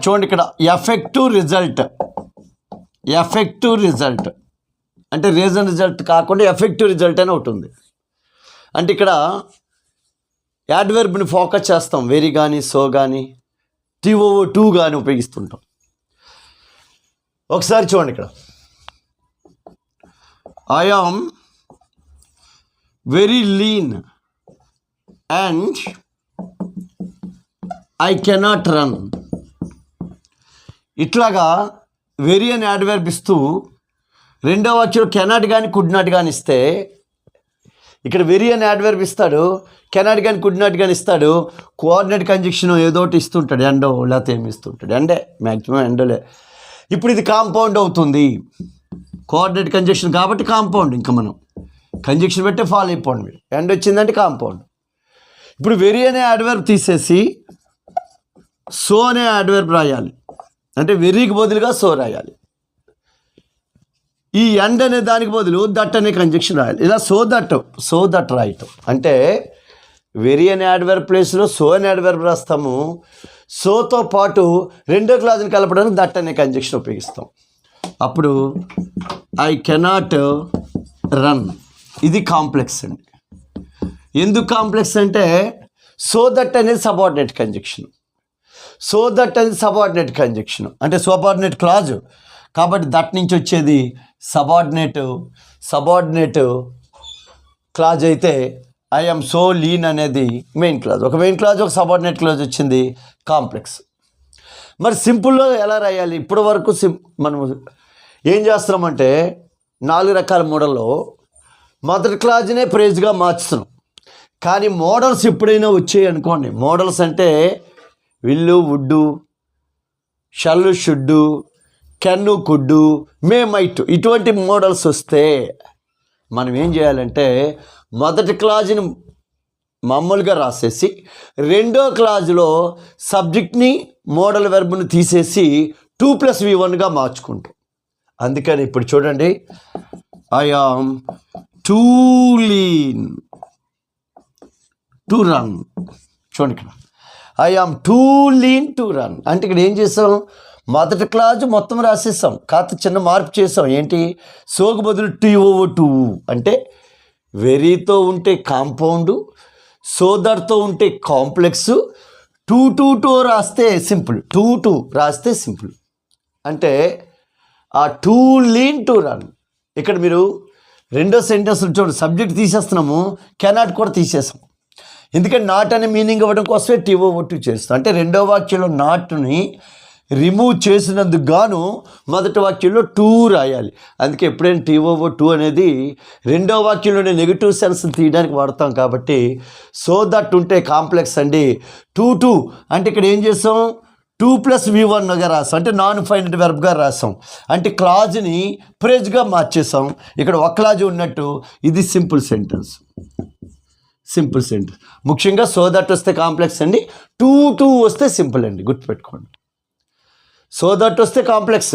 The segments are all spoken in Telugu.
చూడండి ఇక్కడ ఎఫెక్టివ్ రిజల్ట్ అంటే రీజన్ రిజల్ట్ కాకుండా ఎఫెక్టివ్ రిజల్ట్ అని ఒకటి ఉంది. అంటే ఇక్కడ యాడ్వర్బ్ని ఫోకస్ చేస్తాం, వెరీ కానీ సో కానీ TOO2 కానీ ఉపయోగిస్తుంటాం. ఒకసారి చూడండి ఇక్కడ I am very lean and I cannot run. ఇట్లాగా వెరీ అని యాడ్వర్బ్ ఇస్తూ రెండో వాక్యంలో కెనాట్ కానీ కుడ్ నాట్ కానీ ఇస్తే, ఇక్కడ వెరీ అని యాడ్వర్బ్ ఇస్తాడు, కెనాట్ కానీ కుడ్ నాట్ కానీ ఇస్తాడు, కోఆర్డినేట్ కంజంక్షన్ ఏదో ఒకటి ఇస్తుంటాడు, ఎండో లేకపోతే ఏమి ఇస్తుంటాడు, ఎండే మ్యాక్సిమం ఎండోలే. ఇప్పుడు ఇది కాంపౌండ్ అవుతుంది, కోఆర్డినేట్ కంజంక్షన్ కాబట్టి కాంపౌండ్. ఇంకా మనం కంజంక్షన్ పెట్టే ఫాలో అయిపోండి మీరు, ఎండ్ వచ్చిందంటే కాంపౌండ్. ఇప్పుడు వెరీ అనే యాడ్వర్బ్ తీసేసి సో అనే యాడ్వర్బ్ రాయాలి, అంటే వెరీకి బదులుగా సో రాయాలి. ఈ ఎండ్ అనే దానికి బదులు దట్ అనే కంజంక్షన్ రాయాలి. ఇలా సో దట్ రాయటం అంటే వెరీ అనే యాడ్వర్బ్ ప్లేస్లో సో అనే యాడ్వర్బ్ రాస్తాము. సోతో పాటు రెండో క్లాజ్ని కలపడానికి దట్ అనే కంజంక్షన్ ఉపయోగిస్తాం. అప్పుడు ఐ కెనాట్ రన్. ఇది కాంప్లెక్స్ అండి. ఎందుకు కాంప్లెక్స్ అంటే సో దట్ అనేది సబార్డినేట్ కంజంక్షన్. సో దట్ అనేది సబార్డినేట్ కంజంక్షన్ అంటే సబార్డినేట్ క్లాజు కాబట్టి దట్ నుంచి వచ్చేది సబార్డినేట్ క్లాజ్ అయితే ఐ ఆమ్ సో లీన్ అనేది మెయిన్ క్లాజ్. ఒక మెయిన్ క్లాజ్ ఒక సబార్డినేట్ క్లాజ్ వచ్చింది, కాంప్లెక్స్. మరి సింపుల్లో ఎలా రాయాలి? ఇప్పటి వరకు మనం ఏం చేస్తున్నామంటే 4 రకాల మోడల్లో మొదటి క్లాజ్నే ప్రైజ్గా మార్చుతున్నాం. కానీ మోడల్స్ ఎప్పుడైనా వచ్చాయి అనుకోండి, మోడల్స్ అంటే will would, shall should, can could, may might, ఇటువంటి మోడల్స్ వస్తే మనం ఏం చేయాలంటే మొదటి క్లాజ్ని మామూలుగా రాసేసి రెండో క్లాజ్లో సబ్జెక్ట్ని మోడల్ వెర్బ్ని తీసేసి 2+V1గా మార్చుకుంటాం. అందుకని ఇప్పుడు చూడండి, I am too lean to run. చూడండి ఇక్కడ I am too lean to run అంటే ఇక్కడ ఏం చేసాం, మొదటి క్లాజ్ మొత్తం రాసేసాం, కాకపోతే చిన్న మార్పు చేసాం. ఏంటి, సోకు బదులు TOO2 అంటే వెరీతో ఉంటే కాంపౌండు, సోదర్తో ఉంటే కాంప్లెక్స్, 2 రాస్తే సింపుల్, 2 రాస్తే సింపుల్. అంటే ఆ టూ లీన్ టు రన్. ఇక్కడ మీరు రెండో సెంటెన్స్ చూడండి, సబ్జెక్ట్ తీసేస్తున్నాము, కెనాట్ కూడా తీసేసాం. ఎందుకంటే నాట్ అనే మీనింగ్ ఇవ్వడం కోసమే TOO2 చేస్తాం. అంటే రెండో వాక్యంలో నాట్ని రిమూవ్ చేసినందుకు గాను మొదటి వాక్యంలో 2 రాయాలి. అందుకే ఎప్పుడైనా TOO2 అనేది రెండో వాక్యంలోనే నెగిటివ్ సెన్స్ తీయడానికి వాడతాం. కాబట్టి సో దట్ ఉంటే కాంప్లెక్స్ అండి. 2 అంటే ఇక్కడ ఏం చేసాం, 2+V1గా రాసాం, అంటే నాన్ ఫైనైట్ వెర్బ్గా రాసాం. అంటే క్లాజ్ని ప్రేజ్గా మార్చేసాం. ఇక్కడ ఒక క్లాజ్ ఉన్నట్టు ఇది సింపుల్ సెంటెన్స్. ముఖ్యంగా సో దట్ వస్తే కాంప్లెక్స్ అండి, 2 వస్తే సింపుల్ అండి, గుర్తుపెట్టుకోండి. సో దట్ వస్తే కాంప్లెక్స్,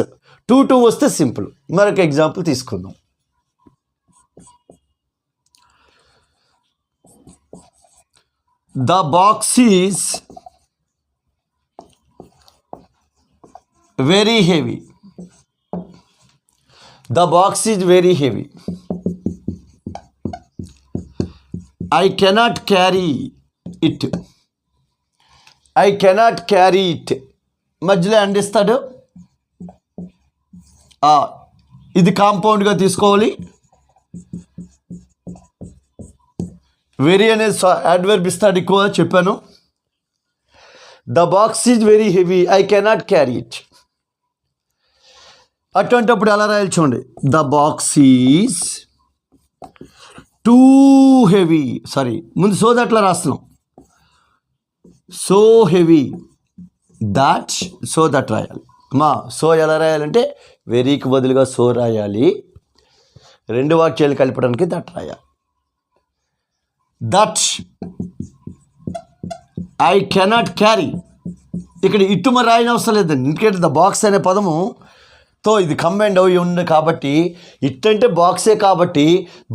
2 వస్తే సింపుల్. మరొక ఎగ్జాంపుల్ తీసుకుందాం. The box is very heavy. The box is very heavy. I cannot carry it. I cannot carry it. మధ్యలో అందిస్తాడు, ఇది కాంపౌండ్గా తీసుకోవాలి. వెరీ అనేది యాడ్వర్బ్ ఇస్తాడు, ఎక్కువ చెప్పాను. The box is very heavy, I cannot carry it. అటువంటిప్పుడు ఎలా రాయాలి చూడండి, the box is too heavy, ముందు సో దట్లా రాస్తున్నాం, so heavy that, so that రాయాలి. సో ఎలా రాయాలంటే వెరీకి బదులుగా సో రాయాలి, రెండు వాక్యాలు కలపడానికి దట్ రాయాలి. దట్ ఐ కెనాట్ క్యారీ, ఇక్కడ ఇటుమ రాయని అవసరం లేదండి, ఎందుకంటే ద బాక్స్ అనే పదముతో ఇది కంబైండ్ అవి ఉంది కాబట్టి, ఇట్ అంటే బాక్సే కాబట్టి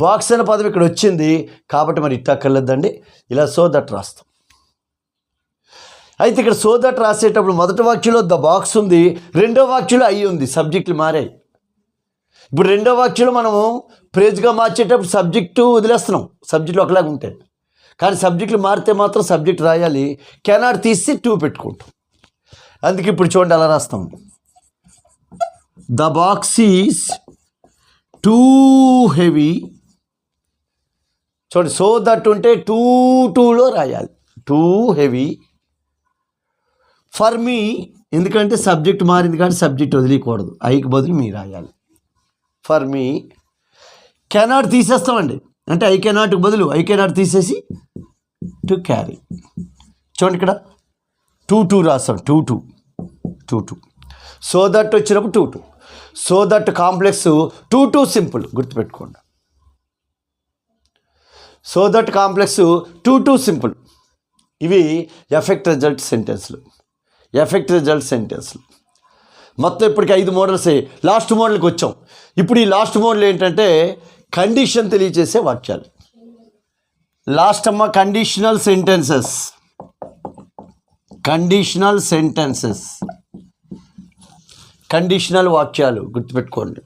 బాక్స్ అనే పదం ఇక్కడ వచ్చింది కాబట్టి మరి ఇట్టు అక్కర్లేదండి, ఇలా సో దట్ రాస్తాం. అయితే ఇక్కడ సో దట్ రాసేటప్పుడు మొదటి వాక్యంలో ద బాక్స్ ఉంది, రెండో వాక్యంలో అయ్యి ఉంది, సబ్జెక్టులు మారాయి. ఇప్పుడు రెండో వాక్యంలో మనము ప్రేజ్గా మార్చేటప్పుడు సబ్జెక్టు వదిలేస్తున్నాం, సబ్జెక్టులు ఒకలాగా ఉంటాయి. కానీ సబ్జెక్టులు మారితే మాత్రం సబ్జెక్ట్ రాయాలి, కెనాట్ తీసి టు పెట్టుకుంటాం. అందుకే ఇప్పుడు చూడండి అలా రాస్తాం, the box is too heavy. చూడండి సో దట్ ఉంటే టూలో రాయాలి, టూ హెవీ ఫర్ మీ, ఎందుకంటే సబ్జెక్ట్ మారింది కానీ సబ్జెక్ట్ వదిలేయకూడదు, ఐకి బదులు మీ రాయాలి. ఫర్ మీ కెనాట్ తీసేస్తామండి, అంటే ఐ కెనాట్ బదులు ఐ కెనాట్ తీసేసి టు క్యారీ. చూడండి ఇక్కడ టూ రాస్తాం, టూ సో దట్ వచ్చినప్పుడు too. So that complex, too simple, గుర్తుపెట్టుకోండి. So that complex, too simple. ఇవి ఎఫెక్ట్ రిజల్ట్ సెంటెన్స్లు. మొత్తం ఇప్పటికి 5 మోడల్స్. లాస్ట్ మోడల్కి వచ్చాం. ఇప్పుడు ఈ లాస్ట్ మోడల్ ఏంటంటే కండిషన్ తెలియచేసే వాక్యాలు. లాస్ట్ అమ్మ కండిషనల్ సెంటెన్సెస్, కండిషనల్ వాక్యాలు గుర్తుపెట్టుకోండి.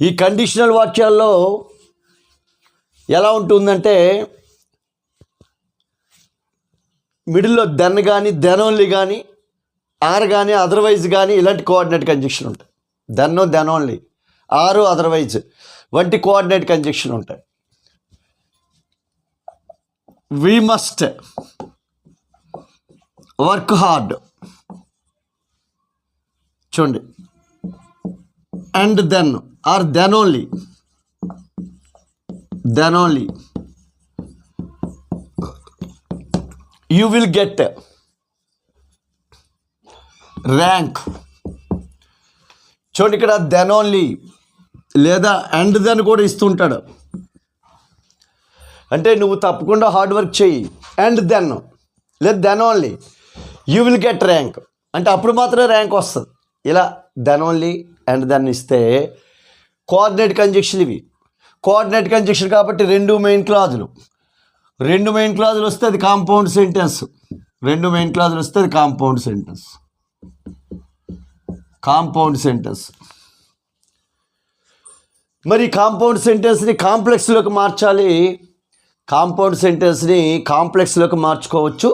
ఈ కండిషనల్ వాక్యాల్లో ఎలా ఉంటుందంటే మిడిల్లో దెన్ కానీ, దెన్ ఓన్లీ కానీ, ఆర్ కానీ, అదర్వైజ్ కానీ ఇలాంటి కోఆర్డినేట్ కంజంక్షన్ ఉంటాయి. దెన్ ఓన్లీ, ఆరు, అదర్వైజ్ వంటి కోఆర్డినేట్ కంజంక్షన్ ఉంటాయి. వి మస్ట్ వర్క్ హార్డ్, చూడండి, and then or then only, you will get rank. చూడండి ఇక్కడ దెన్ ఓన్లీ లేదా అండ్ దెన్ కూడా ఇస్తుంటాడు, అంటే నువ్వు తప్పకుండా హార్డ్ వర్క్ చెయ్యి, అండ్ దెన్ లేదా then only you will get rank, అంటే అప్పుడు మాత్రమే ర్యాంక్ వస్తుంది. ఇలా దెన్ ఓన్లీ అండ్ దెన్ ఇస్తే కోఆర్డినేట్ కంజంక్షన్. ఇవి కోఆర్డినేట్ కంజంక్షన్ కాబట్టి రెండు మెయిన్ క్లాజులు వస్తే అది కాంపౌండ్ సెంటెన్స్. Compound sentence. మరి కాంపౌండ్ సెంటెన్స్ని కాంప్లెక్స్లోకి మార్చాలి. కాంపౌండ్ సెంటెన్స్ని కాంప్లెక్స్లోకి మార్చుకోవచ్చు,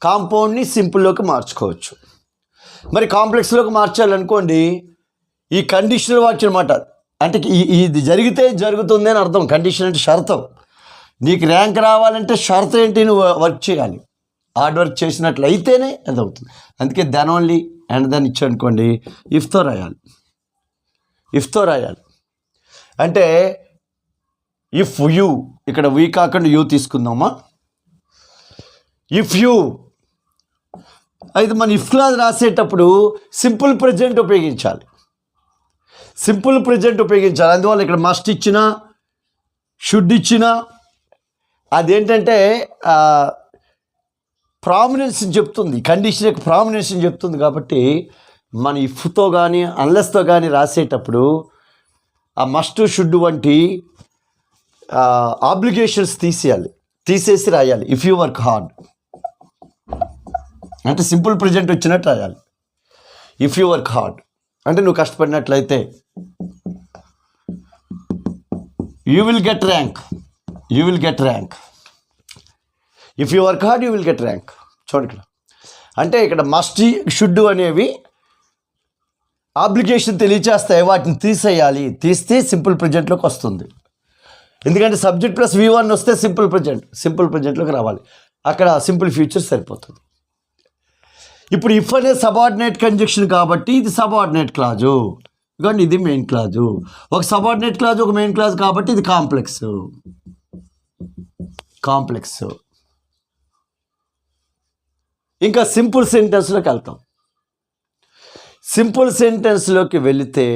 కాంపౌండ్ని సింపుల్లోకి మార్చుకోవచ్చు. మరి కాంప్లెక్స్లోకి మార్చాలనుకోండి, ఈ కండిషనల్ వాక్యం అనమాట, అంటే ఇది జరిగితే జరుగుతుంది అని అర్థం. కండిషన్ అంటే షరతం. నీకు ర్యాంక్ రావాలంటే షరతు ఏంటి? నువ్వు వర్క్ చేయాలి, హార్డ్ వర్క్ చేసినట్లయితేనే అది అవుతుంది. అందుకే దెన్ ఓన్లీ అండ్ దెన్ ఇచ్చానుకోండి, ఇఫ్తో రాయాలి. అంటే ఇఫ్ యూ, ఇక్కడ వీ కాకుండా యూ తీసుకుందామా. ఇఫ్ యూ అయితే మన ఇఫ్ క్లాజ్ రాసేటప్పుడు సింపుల్ ప్రెజెంట్ ఉపయోగించాలి. అందువల్ల ఇక్కడ మస్ట్ ఇచ్చినా, షుడ్ ఇచ్చినా అదేంటంటే ప్రామినెన్స్ని చెప్తుంది, కండిషన్ యొక్క ప్రామినెన్స్ని చెప్తుంది. కాబట్టి మన ఇఫ్తో కానీ అన్లెస్తో కానీ రాసేటప్పుడు ఆ మస్ట్, షుడ్ వంటి ఆబ్లిగేషన్స్ తీసేసి రాయాలి. ఇఫ్ యూ వర్క్ హార్డ్ అంటే సింపుల్ ప్రెజెంట్ వచ్చినట్టు రాయాలి. ఇఫ్ యూ వర్క్ హార్డ్ అంటే నువ్వు కష్టపడినట్లయితే you will get rank. If you work hard you will get rank. చూడండి ఇక్కడ, అంటే ఇక్కడ మస్ట్, షుడ్ అనేవి ఆబ్లిగేషన్ తెలియచేస్తాయి, వాటిని తీసేయాలి. తీస్తే సింపుల్ ప్రెజెంట్లోకి వస్తుంది. ఎందుకంటే సబ్జెక్ట్ ప్లస్ V1 వస్తే సింపుల్ ప్రెజెంట్లోకి రావాలి. అక్కడ సింపుల్ ఫ్యూచర్ సరిపోతుంది. ఇప్పుడు ఇఫ్ అనే సబార్డినేట్ కంజంక్షన్ కాబట్టి ఇది సబార్డినేట్ క్లాజు, కానీ ఇది మెయిన్ క్లాజు. ఒక సబార్డినేట్ క్లాజు, ఒక మెయిన్ క్లాజ్ కాబట్టి ఇది కాంప్లెక్స్. ఇంకా సింపుల్ సెంటెన్స్లోకి వెళ్తాం. సింపుల్ సెంటెన్స్లోకి వెళితే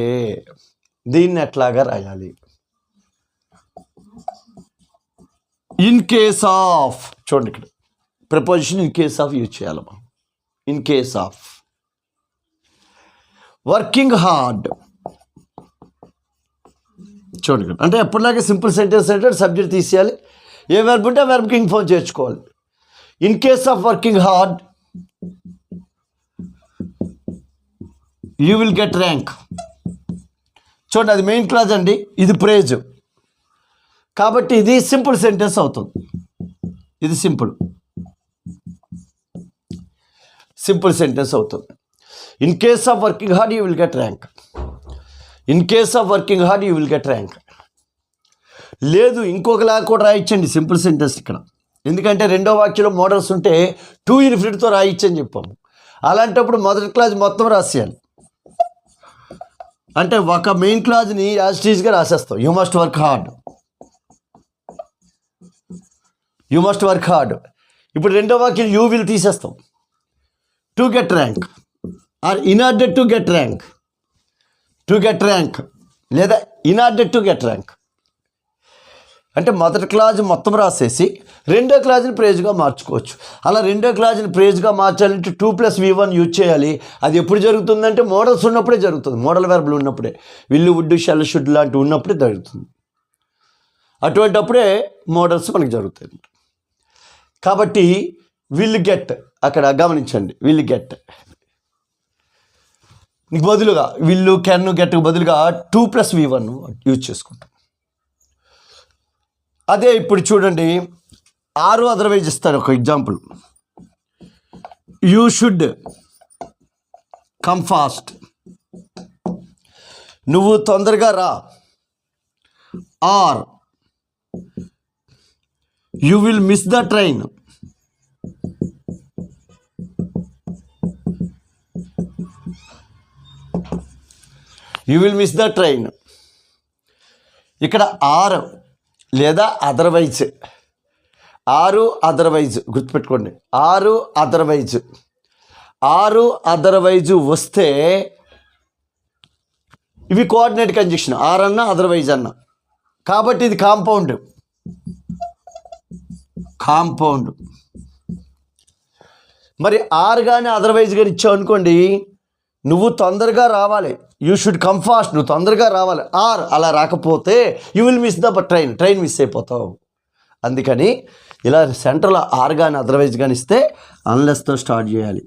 దీన్ని ఎట్లాగా రాయాలి? ఇన్ కేస్ ఆఫ్, చూడండి ఇక్కడ preposition in case of use చేయాలమ్మా. In case of working hard, చూడండి ఇక్కడ, అంటే ఎప్పటిలాగే సింపుల్ సెంటెన్స్ అంటే సబ్జెక్ట్ తీసేయాలి, ఏ వెర్బ్ ఉంటే ఆ వెర్బ్కి ఇంక్ ఫామ్ చేర్చుకోవాలి. In case of working hard you will get rank. చూడండి, అది మెయిన్ క్లాజ్ అండి, ఇది ప్రేజ్. కాబట్టి ఇది సింపుల్ సెంటెన్స్ అవుతుంది. ఇది సింపుల్ సెంటెన్స్ అవుతుంది. In case of working hard you will get rank. In case of working hard you will get rank. లేదు, ఇంకొకలాగా కూడా రాయించండి సింపుల్ సెంటెన్స్ ఇక్కడ. ఎందుకంటే రెండో వాక్యంలో మోడల్స్ ఉంటే టు ఇన్ఫినిటీతో రాయించని చెప్పాము. అలాంటప్పుడు మొదటి క్లాజ్ మొత్తం రాసేయాలి. అంటే ఒక మెయిన్ క్లాజ్ని యాజ్ ఇట్ ఈజ్గా రాసేస్తాం. You must work hard. You must work hard. ఇప్పుడు రెండో వాక్యం యూ విల్ తీసేస్తాం. To get rank or in order to get rank. To get rank లేదా in order to get rank. అంటే మొదటి క్లాజ్ మొత్తం రాసేసి రెండో క్లాజ్ని ప్రేజ్గా మార్చుకోవచ్చు. అలా రెండో క్లాజ్ని ప్రేజ్గా మార్చాలంటే 2+V1 యూజ్ చేయాలి. అది ఎప్పుడు జరుగుతుందంటే మోడల్స్ ఉన్నప్పుడే జరుగుతుంది. మోడల్ వెర్బులు ఉన్నప్పుడే, విల్లు, వుడ్, షెల్, షుడ్ లాంటివి ఉన్నప్పుడే జరుగుతుంది. అటువంటప్పుడే మోడల్స్ మనకి జరుగుతాయి. కాబట్టి విల్ గెట్ అక్కడ గమనించండి. విల్ గెట్ నీకు బదులుగా విల్లు, కెన్, గెట్కు బదులుగా 2+V1 యూజ్ చేసుకుంటాం. అదే ఇప్పుడు చూడండి, 6 అదర్వైజ్ ఇస్తాడు. ఒక example, you should come fast. నువ్వు తొందరగా రా. Or you will miss the train. You will miss the train. ఇక్కడ ఆర్ లేదా అదర్వైజ్. 6 అదర్వైజ్ గుర్తుపెట్టుకోండి. 6 అదర్వైజ్ వస్తే ఇవి కోఆర్డినేట్ కంజంక్షన్. 6 అన్న అదర్వైజ్ అన్న. కాబట్టి ఇది కాంపౌండ్. మరి 6 కానీ అదర్వైజ్ కానీ ఇచ్చావు అనుకోండి, నువ్వు తొందరగా రావాలి. You should come fast. నువ్వు తొందరగా రావాలి. ఆర్ అలా రాకపోతే you will miss the train miss అయిపోతావు. అందుకని ఇలా సెంటర్లో 6 కానీ అదర్వైజ్ కానీ ఇస్తే అన్లెస్తో స్టార్ట్ చేయాలి.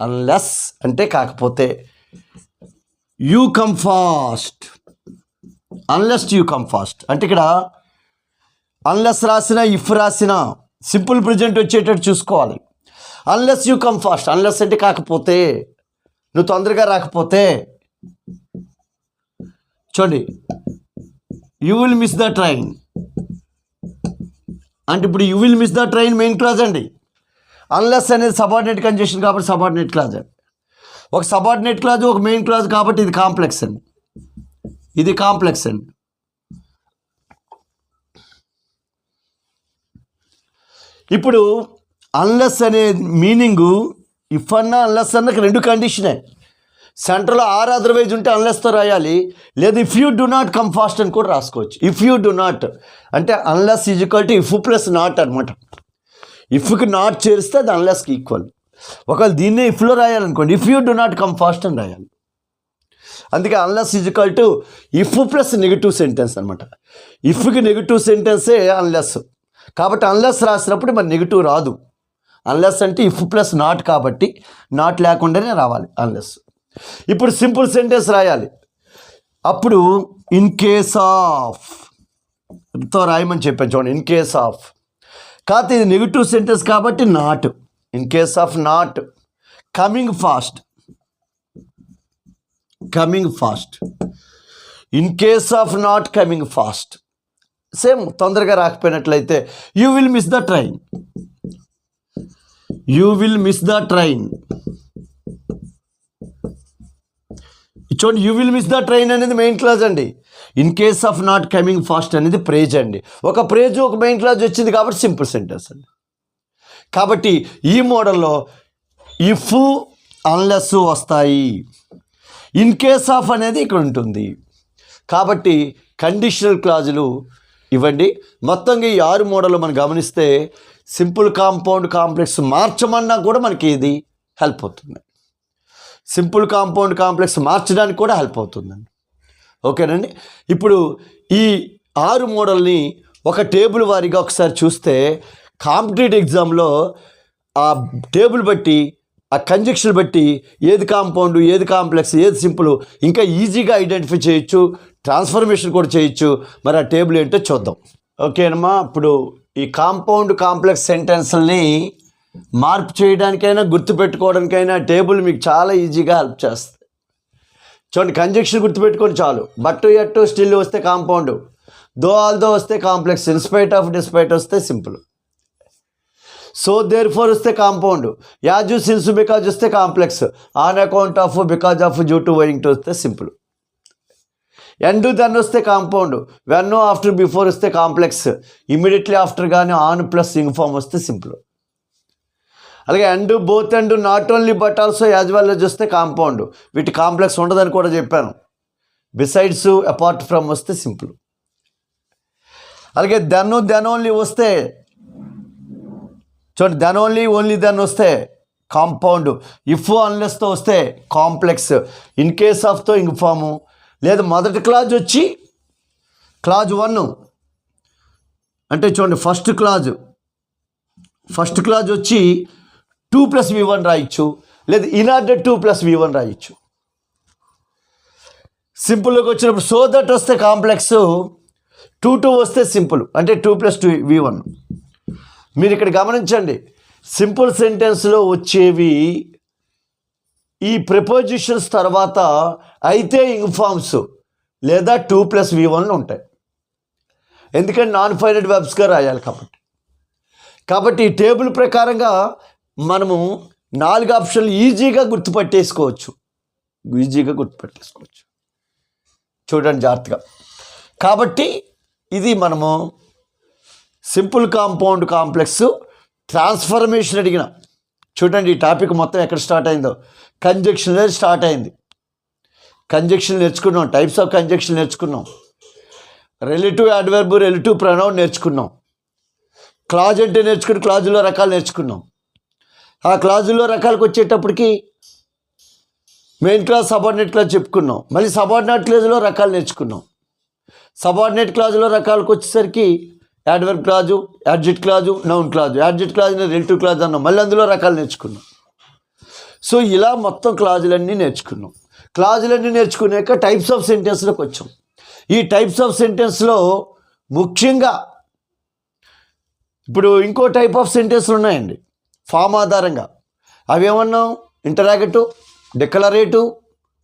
అన్లెస్ అంటే కాకపోతే. You come fast. Unless you come fast అంటే ఇక్కడ అన్లెస్ రాసినా ఇఫ్ రాసినా సింపుల్ ప్రెజెంట్ వచ్చేటట్టు చూసుకోవాలి. Unless you come fast. Unless అంటే కాకపోతే, నువ్వు తొందరగా రాకపోతే. చూడండి, you will miss the train అంటే ఇప్పుడు you will miss the train main clause అండి. అన్లెస్ అనేది సబార్డినేట్ కంజంక్షన్ కాబట్టి సబార్డినేట్ క్లాజ్ అండి. ఒక సబార్డినేట్ క్లాజ్, ఒక మెయిన్ క్లాజ్ కాబట్టి ఇది కాంప్లెక్స్ అండి. ఇప్పుడు అన్లెస్ అనే మీనింగు ఇఫ్ అన్నా అన్లెస్ అన్నకి 2 కండిషనే. సెంటర్లో 6 అదర్వైజ్ ఉంటే అన్లెస్తో రాయాలి. లేదా if you do not come fast అని కూడా రాసుకోవచ్చు. ఇఫ్ యూ డు నాట్ అంటే unless is equal to if plus not అనమాట. ఇఫ్కి నాట్ చేరిస్తే అది అన్లెస్కి ఈక్వల్. ఒకవేళ దీన్నే ఇఫ్లో రాయాలనుకోండి, if you do not come fast అని రాయాలి. అందుకే unless is equal to if plus negative sentence అనమాట. ఇఫ్కి నెగిటివ్ సెంటెన్సే అన్లెస్. కాబట్టి అన్లెస్ రాసినప్పుడు మరి నెగిటివ్ రాదు. అన్లెస్ అంటే ఇఫ్ ప్లస్ నాట్ కాబట్టి నాట్ లేకుండానే రావాలి అన్లెస్. ఇప్పుడు సింపుల్ సెంటెన్స్ రాయాలి. అప్పుడు ఇన్ కేస్ ఆఫ్ తో రాయమని చెప్పాను చూడండి. ఇన్ కేస్ ఆఫ్ కాకపోతే ఇది నెగిటివ్ సెంటెన్స్ కాబట్టి not. In case of not coming fast. In case of not coming fast same. తొందరగా రాకపోయినట్లయితే you will miss the train. చూడండి, you will miss the train అనేది మెయిన్ క్లాజ్ అండి. In case of not coming fast అనేది ప్రేజ్ అండి. ఒక ప్రేజ్ ఒక మెయిన్ క్లాజ్ వచ్చింది కాబట్టి సింపుల్ సెంటెన్స్ అండి. కాబట్టి ఈ మోడల్లో ఇఫ్ అన్లెస్ వస్తాయి. ఇన్ కేస్ ఆఫ్ అనేది ఇక్కడ ఉంటుంది. కాబట్టి కండిషనల్ క్లాజులు ఇవ్వండి. మొత్తంగా ఈ 6 మోడల్ మనం గమనిస్తే సింపుల్ కాంపౌండ్ కాంప్లెక్స్ మార్చమన్నా కూడా మనకి ఇది హెల్ప్ అవుతుంది. సింపుల్ కాంపౌండ్ కాంప్లెక్స్ మార్చడానికి కూడా హెల్ప్ అవుతుందండి. ఓకేనండి. ఇప్పుడు ఈ 6 మోడల్ని ఒక టేబుల్ వారీగా ఒకసారి చూస్తే కాంపిటేటివ్ ఎగ్జామ్లో ఆ టేబుల్ బట్టి ఆ కంజక్షన్ బట్టి ఏది కాంపౌండ్, ఏది కాంప్లెక్స్, ఏది సింపుల్ ఇంకా ఈజీగా ఐడెంటిఫై చేయొచ్చు, ట్రాన్స్ఫర్మేషన్ కూడా చేయొచ్చు. మరి ఆ టేబుల్ ఏంటో చూద్దాం. ఓకేనమ్మా, ఇప్పుడు ఈ కాంపౌండ్ కాంప్లెక్స్ సెంటెన్స్ని మార్పు చేయడానికైనా గుర్తుపెట్టుకోవడానికైనా టేబుల్ మీకు చాలా ఈజీగా హెల్ప్ చేస్తుంది. చూడండి, కంజక్షన్ గుర్తుపెట్టుకొని చాలు. బట్ ఎట్ స్టిల్ వస్తే కాంపౌండ్, దో ఆల్దో వస్తే కాంప్లెక్స్, ఇన్స్పైట్ ఆఫ్ డిస్పైట్ వస్తే సింపుల్, సో దేర్ ఫోర్ వస్తే కాంపౌండ్, యాజు సిన్స్ బికాజ్ వస్తే complex, on account of because of due to ఓయింగ్ to వస్తే సింపుల్, ఎండ్ దెన్ వస్తే కాంపౌండ్, వెన్ ఆఫ్టర్ బిఫోర్ వస్తే కాంప్లెక్స్, ఇమీడియట్లీ ఆఫ్టర్ కానీ ఆన్ ప్లస్ ఇంఫార్మ్ వస్తే సింపుల్. అలాగే and, both and, not only but also, as well as వస్తే కాంపౌండ్, వీటి కాంప్లెక్స్ ఉండదని కూడా చెప్పాను. బిసైడ్స్, అపార్ట్ ఫ్రమ్ వస్తే సింపుల్. అలాగే దెన్ ఓన్లీ వస్తే చూడండి, దెన్ ఓన్లీ దెన్ వస్తే కాంపౌండ్, ఇఫ్ అన్లెస్తో వస్తే కాంప్లెక్స్, ఇన్ కేస్ ఆఫ్తో ఇంఫాము, లేదా మొదటి క్లాజ్ వచ్చి క్లాజ్ 1 అంటే చూడండి ఫస్ట్ క్లాజ్ వచ్చి 2+v1 రాయొచ్చు, లేదా ఇన్ ఆర్డర్ 2+v1 రాయొచ్చు. సింపుల్లోకి వచ్చినప్పుడు సో దట్ వస్తే కాంప్లెక్స్, 2 వస్తే సింపుల్ అంటే 2+2v1. మీరు ఇక్కడ గమనించండి, సింపుల్ సెంటెన్స్లో వచ్చేవి ఈ ప్రిపోజిషన్స్ తర్వాత అయితే ఇంఫార్మ్స్ లేదా 2+v1 ఉంటాయి. ఎందుకంటే నాన్ ఫైనైట్ వెర్బ్స్గా రాయాలి కాబట్టి ఈ టేబుల్ ప్రకారంగా మనము 4 ఆప్షన్లు ఈజీగా గుర్తుపెట్టేసుకోవచ్చు. చూడండి జాగ్రత్తగా. కాబట్టి ఇది మనము సింపుల్ కాంపౌండ్ కాంప్లెక్స్ ట్రాన్స్ఫర్మేషన్ అడిగిన. చూడండి ఈ టాపిక్ మొత్తం ఎక్కడ స్టార్ట్ అయిందో, కంజక్షన్ స్టార్ట్ అయింది. కంజక్షన్ నేర్చుకున్నాం, టైప్స్ ఆఫ్ కంజక్షన్ నేర్చుకున్నాం, రిలేటివ్ అడ్వర్బ్, రిలేటివ్ ప్రొనౌన్ నేర్చుకున్నాం, క్లాజ్ అంటే నేర్చుకుని క్లాజులో రకాలు నేర్చుకున్నాం. ఆ క్లాజుల్లో రకాలకు వచ్చేటప్పటికి మెయిన్ క్లాజ్, సబార్డినేట్ క్లాజ్ చెప్పుకున్నాం. మళ్ళీ సబార్డినేట్ క్లాజ్లో రకాలు నేర్చుకున్నాం. సబార్డినేట్ క్లాజ్లో రకాలకు వచ్చేసరికి adverb clause, adjective clause, noun clause. Adjective క్లాజ్ని రిలేటివ్ క్లాజ్ అన్నాం, మళ్ళీ అందులో రకాలు నేర్చుకున్నాం. సో ఇలా మొత్తం క్లాజులన్నీ నేర్చుకున్నాం. క్లాజులన్నీ నేర్చుకున్నాక టైప్స్ ఆఫ్ సెంటెన్స్లోకి వచ్చాం. ఈ టైప్స్ ఆఫ్ సెంటెన్స్లో ముఖ్యంగా ఇప్పుడు ఇంకో టైప్ ఆఫ్ సెంటెన్స్లు ఉన్నాయండి ఫామ్ ఆధారంగా. అవి ఏమన్నాం? Interrogative, declarative,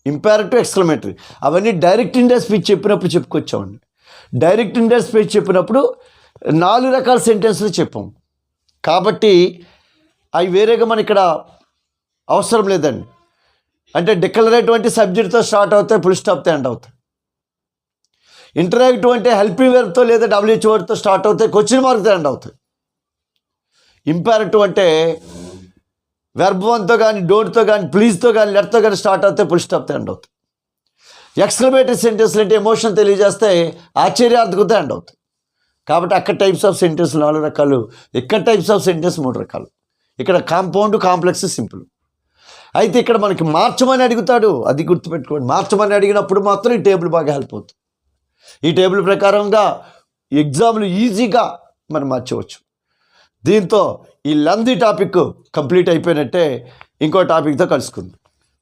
imperative, exclamatory. అవన్నీ డైరెక్ట్ ఇండైరెక్ట్ స్పీచ్ చెప్పినప్పుడు చెప్పుకొచ్చామండి. డైరెక్ట్ ఇండైరెక్ట్ స్పీచ్ చెప్పినప్పుడు 4 రకాల సెంటెన్స్లు చెప్పాం. కాబట్టి అవి వేరేగా మన ఇక్కడ అవసరం లేదండి. అంటే డిక్లరేటివ్ అంటే సబ్జెక్ట్తో స్టార్ట్ అవుతాయి, ఫుల్ స్టాప్తో ఎండ్ అవుతాయి. ఇంటరాక్టివ్ అంటే హెల్పింగ్ వెర్బ్తో లేదా డబ్ల్యూహెచ్ వర్డ్తో స్టార్ట్ అవుతాయి, క్వశ్చన్ మార్క్తో ఎండ్ అవుతాయి. ఇంపారేటివ్ అంటే వెర్బ్ 1తో కానీ, డోంట్తో కానీ, ప్లీజ్తో కానీ, లెట్తో కానీ స్టార్ట్ అవుతాయి, ఫుల్ స్టాప్తో ఎండ్ అవుతాయి. ఎక్స్క్లమేటరీ సెంటెన్స్లు అంటే ఎమోషన్ తెలియజేస్తే ఆశ్చర్యార్థకంతో ఎండ్ అవుతాయి. కాబట్టి అక్కడ టైప్స్ ఆఫ్ సెంటెన్స్ 4 రకాలు, ఇక్కడ టైప్స్ ఆఫ్ సెంటెన్స్ 3 రకాలు. ఇక్కడ కాంపౌండ్, కాంప్లెక్స్, సింపుల్. అయితే ఇక్కడ మనకి మార్చమని అడుగుతాడు, అది గుర్తుపెట్టుకోండి. మార్చమని అడిగినప్పుడు మాత్రం ఈ టేబుల్ బాగా హెల్ప్ అవుతుంది. ఈ టేబుల్ ప్రకారంగా ఎగ్జామ్లు ఈజీగా మనం మార్చవచ్చు. దీంతో ఈ లెంతీ టాపిక్ కంప్లీట్ అయిపోయినట్టే. ఇంకో టాపిక్తో కలుసుకుందాం.